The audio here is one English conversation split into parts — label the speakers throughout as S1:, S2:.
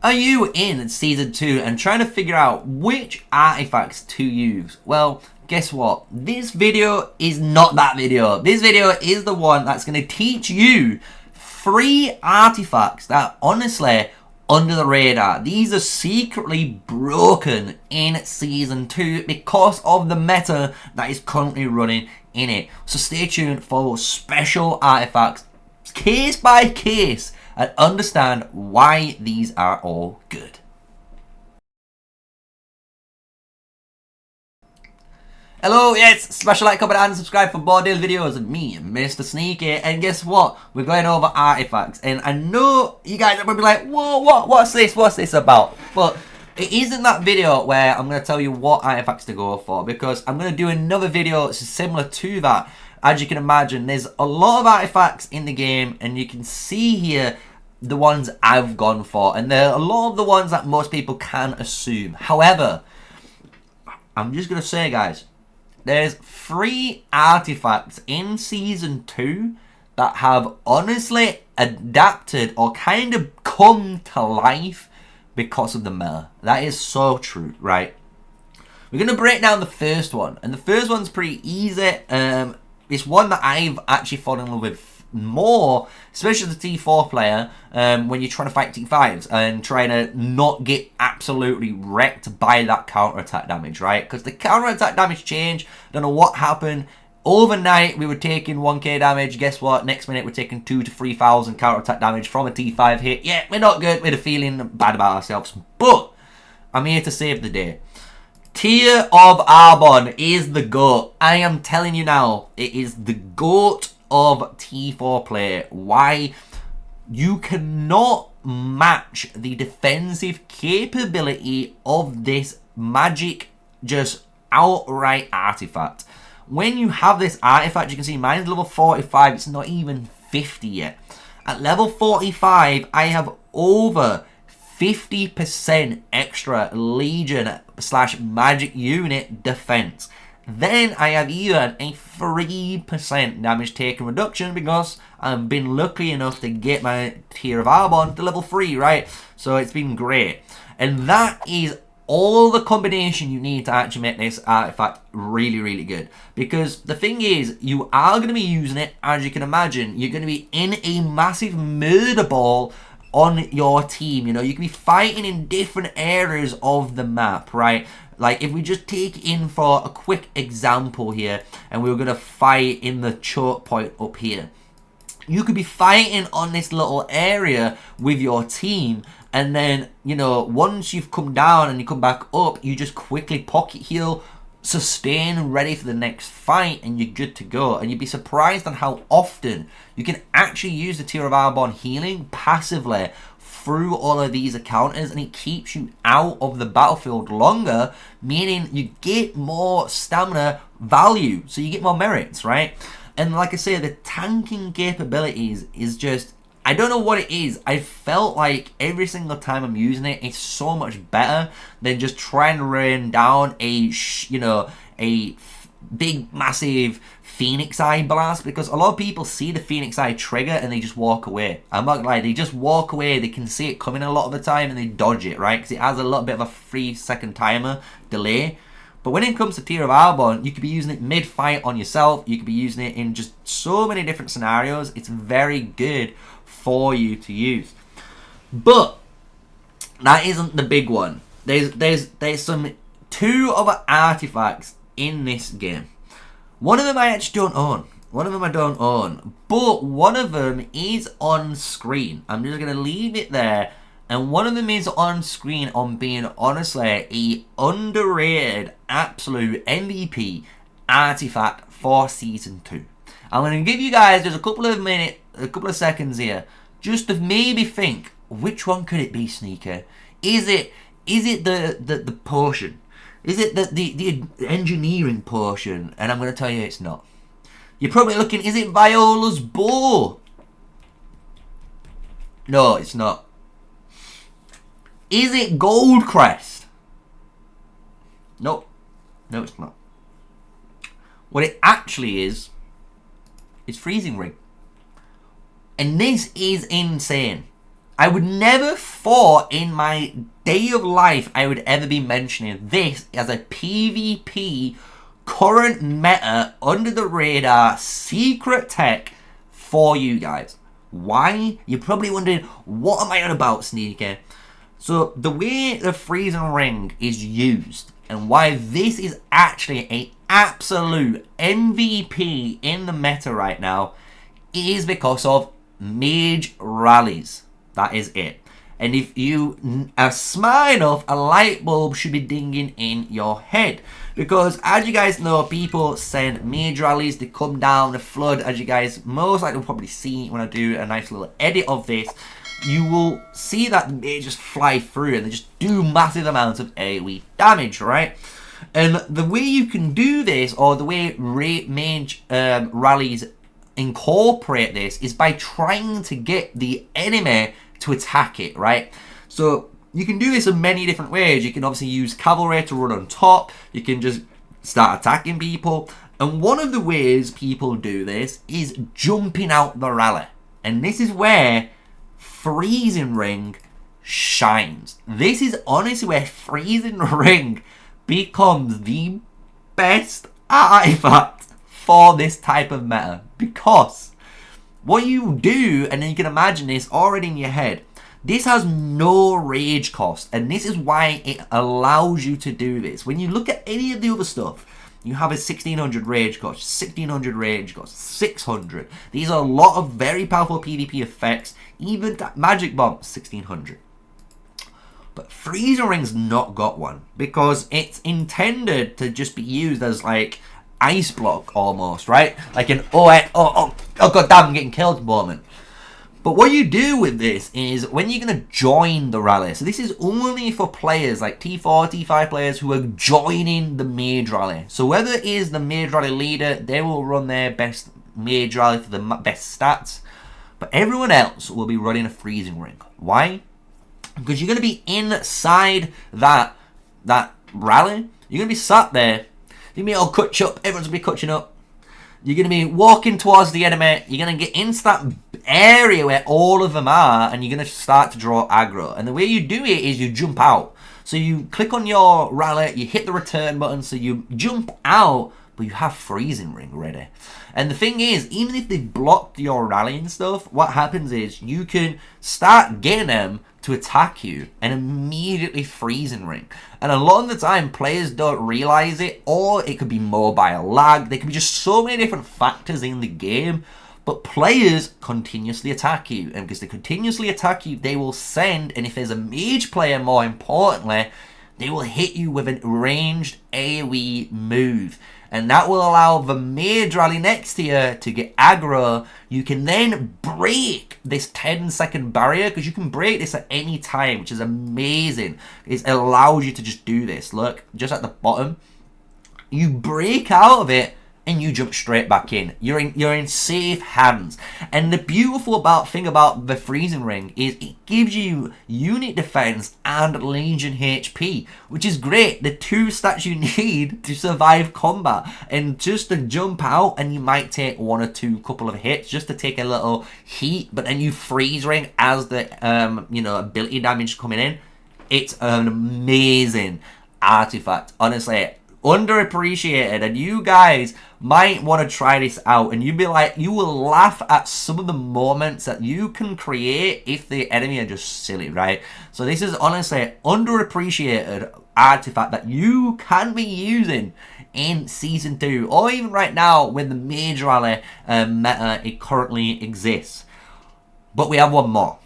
S1: Are you in Season 2 and trying to figure out which artifacts to use? Well, guess what? This video is not that video. This video is the one that's going to teach you 3 artifacts that honestly under the radar. These are secretly broken in Season 2 because of the meta that is currently running in it. So stay tuned for special artifacts, case by case, and understand why these are all good. Hello, yes, smash a like, comment and subscribe for more daily videos of me, MrSneakyy. And guess what? We're going over artifacts. And I know you guys are probably like, whoa, what's this about? But it isn't that video where I'm going to tell you what artifacts to go for, because I'm going to do another video similar to that. As you can imagine, there's a lot of artifacts in the game, and you can see here the ones I've gone for, and there are a lot of the ones that most people can assume. However, I'm just going to say, guys, there's 3 artifacts in Season 2 that have honestly adapted or kind of come to life because of the meta. That is so true, right? We're going to break down the first one, and the first one's pretty easy. It's one that I've actually fallen in love with more, especially as a T4 player, when you're trying to fight T5s and trying to not get absolutely wrecked by that counter-attack damage, right? Because the counter-attack damage changed. Don't know what happened. Overnight, we were taking 1k damage. Guess what? Next minute, we're taking 2,000 to 3,000 counter-attack damage from a T5 hit. Yeah, we're not good. We're feeling bad about ourselves. But I'm here to save the day. Tear of Arbon is the GOAT. I am telling you now, it is the GOAT of T4 play. Why? You cannot match the defensive capability of this magic, just outright artifact. When you have this artifact, you can see mine's level 45. It's not even 50 yet. At level 45, I have over 50% extra Legion / magic unit defense. Then I have even a 3% damage taken reduction because I've been lucky enough to get my Tear of Arbon to level 3, right? So it's been great. And that is all the combination you need to actually make this artifact really, really good. Because the thing is, you are going to be using it, as you can imagine. You're going to be in a massive murder ball on your team. You know, you can be fighting in different areas of the map, right? Like, if we just take in for a quick example here, and we were going to fight in the choke point up here. You could be fighting on this little area with your team, and then, you know, once you've come down and you come back up, you just quickly pocket heal, sustain, ready for the next fight, and you're good to go. And you'd be surprised on how often you can actually use the Tear of Arbon healing passively through all of these encounters, and it keeps you out of the battlefield longer, meaning you get more stamina value, so you get more merits, right? And like I say, the tanking capabilities is just, I don't know what it is. I felt like every single time I'm using it, it's so much better than just trying to rain down a big, massive Phoenix-Eye blast, because a lot of people see the Phoenix-Eye trigger and they just walk away. I'm not gonna lie, they just walk away. They can see it coming a lot of the time and they dodge it, right? Because it has a little bit of a 3-second timer delay. But when it comes to Tear of Arbon, you could be using it mid-fight on yourself. You could be using it in just so many different scenarios. It's very good for you to use. But that isn't the big one. There's some 2 other artifacts in this game. One of them I actually don't own. One of them I don't own. But one of them is on screen. I'm just going to leave it there. And one of them is on screen on being, honestly, a underrated, absolute MVP artifact for Season 2. I'm going to give you guys just a couple of seconds here, just to maybe think, which one could it be, Sneakyy? Is it the potion? Is it the engineering potion? And I'm going to tell you it's not. You're probably looking, is it Viola's bow? No, it's not. Is it Goldcrest? Nope. No, it's not. What it actually is Freezing Ring. And this is insane. I would never thought in my day of life I would ever be mentioning this as a PvP current meta under the radar secret tech for you guys. Why? You're probably wondering, what am I on about, Sneaky? So the way the freezing ring is used and why this is actually an absolute MVP in the meta right now is because of mage rallies. That is it. And if you are smart enough, a light bulb should be dinging in your head. Because as you guys know, people send mage rallies to come down the flood. As you guys most likely will probably see when I do a nice little edit of this, you will see that the mages fly through and they just do massive amounts of AoE damage, right? And the way you can do this, or the way mage rallies incorporate this, is by trying to get the enemy to attack it, right? So you can do this in many different ways. You can obviously use cavalry to run on top. You can just start attacking people. And one of the ways people do this is jumping out the rally. And this is where freezing ring shines. This is honestly where freezing ring becomes the best artifact for this type of meta. Because what you do, and then you can imagine this already in your head, this has no rage cost, and this is why it allows you to do this. When you look at any of the other stuff, you have a 1600 rage cost, 1600 rage cost, 600. These are a lot of very powerful PvP effects. Even that magic bomb, 1600. But freezing ring's not got one, because it's intended to just be used as like ice block almost, right? Like an oh god damn, I'm getting killed moment. But what you do with this is when you're going to join the rally, so this is only for players like T4, T5 players who are joining the mage rally. So whether it is the mage rally leader, they will run their best mage rally for the best stats. But everyone else will be running a freezing ring. Why? Because you're going to be inside that rally. You're going to be sat there. You're going to be all cutch up. Everyone's going to be cutching up. You're going to be walking towards the enemy. You're going to get into that area where all of them are, and you're going to start to draw aggro. And the way you do it is you jump out. So you click on your rally, you hit the return button, so you jump out, but you have freezing ring ready. And the thing is, even if they've blocked your rally and stuff, what happens is you can start getting them to attack you and immediately freezing ring. And a lot of the time players don't realize it, or it could be mobile lag. There could be just so many different factors in the game, but players continuously attack you, and because they continuously attack you, they will send, and if there's a mage player more importantly, they will hit you with a ranged AoE move. And that will allow the mage rally next to you to get aggro. You can then break this 10-second barrier, because you can break this at any time, which is amazing. It allows you to just do this. Look, just at the bottom. You break out of it and you jump straight back in. You're in safe hands. And the beautiful thing about the freezing ring is it gives you unit defense and legion HP, which is great. The two stats you need to survive combat, and just to jump out, and you might take one or two couple of hits just to take a little heat, but then you freeze ring as the ability damage coming in. It's an amazing artifact, honestly. Underappreciated, and you guys might want to try this out, and you'd be like, you will laugh at some of the moments that you can create if the enemy are just silly, right? So this is honestly underappreciated artifact that you can be using in Season 2, or even right now with the Mage Rally meta it currently exists. But we have one more.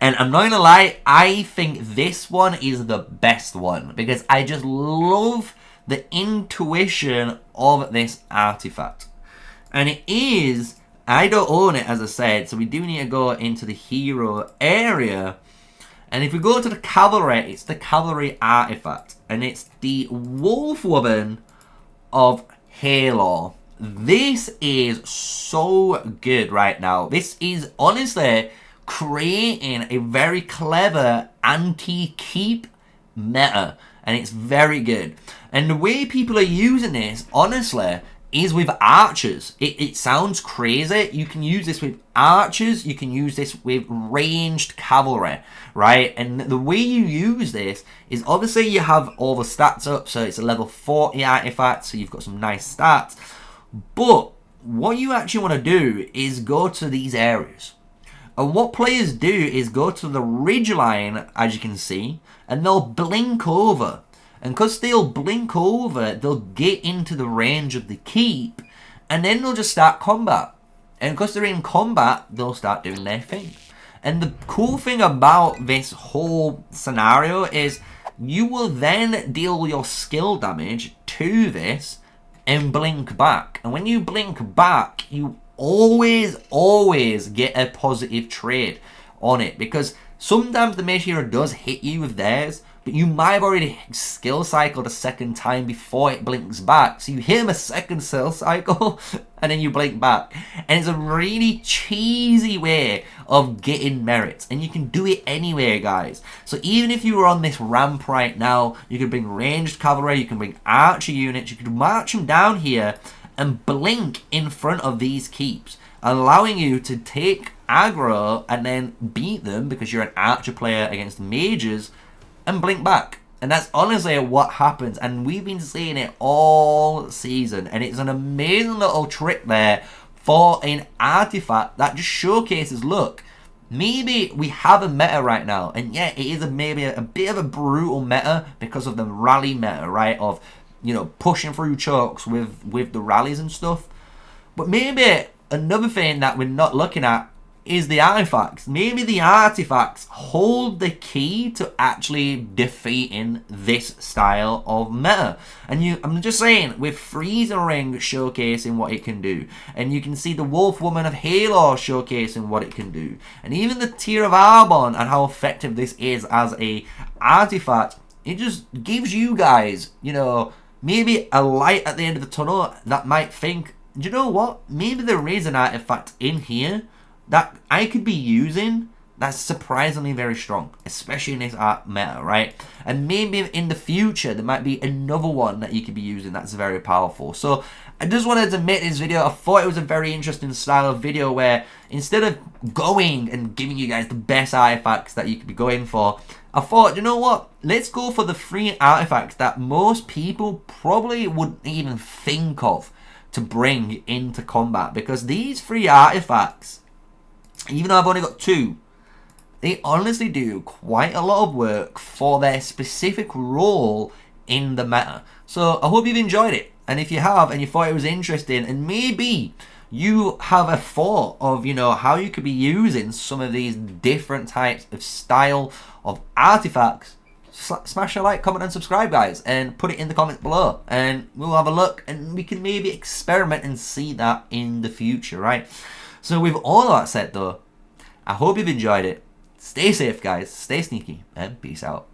S1: And I'm not gonna lie, I think this one is the best one, because I just love the intuition of this artifact. And it is, I don't own it as I said, so we do need to go into the hero area. And if we go to the cavalry, it's the cavalry artifact, and it's the wolf woman of Halo. This is so good right now. This is honestly creating a very clever anti-keep meta, and it's very good. And the way people are using this, honestly, is with archers. It sounds crazy. You can use this with archers. You can use this with ranged cavalry, right? And the way you use this is obviously you have all the stats up. So it's a level 40 artifact. So you've got some nice stats. But what you actually want to do is go to these areas. And what players do is go to the ridge line, as you can see, and they'll blink over. And because they'll blink over, they'll get into the range of the keep, and then they'll just start combat. And because they're in combat, they'll start doing their thing. And the cool thing about this whole scenario is you will then deal your skill damage to this and blink back. And when you blink back, you always get a positive trade on it, because sometimes the mage hero does hit you with theirs, but you might have already skill cycled a second time before it blinks back. So you hit him a second skill cycle and then you blink back. And it's a really cheesy way of getting merits. And you can do it anywhere, guys. So even if you were on this ramp right now, you could bring ranged cavalry, you can bring archer units, you could march them down here and blink in front of these keeps, allowing you to take aggro and then beat them because you're an archer player against mages and blink back. And that's honestly what happens, and we've been seeing it all season, and it's an amazing little trick there for an artifact that just showcases, look, maybe we have a meta right now, and yeah, it is maybe a bit of a brutal meta because of the rally meta, right, of, you know, pushing through chokes with the rallies and stuff. But maybe another thing that we're not looking at is the artifacts. Maybe the artifacts hold the key to actually defeating this style of meta. And I'm just saying, with Freezing Ring showcasing what it can do, and you can see the Wolf Woman of Halo showcasing what it can do, and even the Tear of Arbon and how effective this is as a artifact, it just gives you guys, you know, maybe a light at the end of the tunnel that might think, do you know what? Maybe there is an artifact in here that I could be using that's surprisingly very strong, especially in this art meta, right? And maybe in the future there might be another one that you could be using that's very powerful. So I just wanted to make this video. I thought it was a very interesting style of video where instead of going and giving you guys the best artifacts that you could be going for, I thought, you know what, let's go for the free artifacts that most people probably wouldn't even think of to bring into combat, because these free artifacts, even though I've only got 2, they honestly do quite a lot of work for their specific role in the meta. So I hope you've enjoyed it. And if you have, and you thought it was interesting, and maybe you have a thought of, you know, how you could be using some of these different types of style of artifacts, smash a like, comment and subscribe, guys, and put it in the comments below, and we'll have a look, and we can maybe experiment and see that in the future, right? So with all that said though, I hope you've enjoyed it. Stay safe, guys, stay sneaky, and peace out.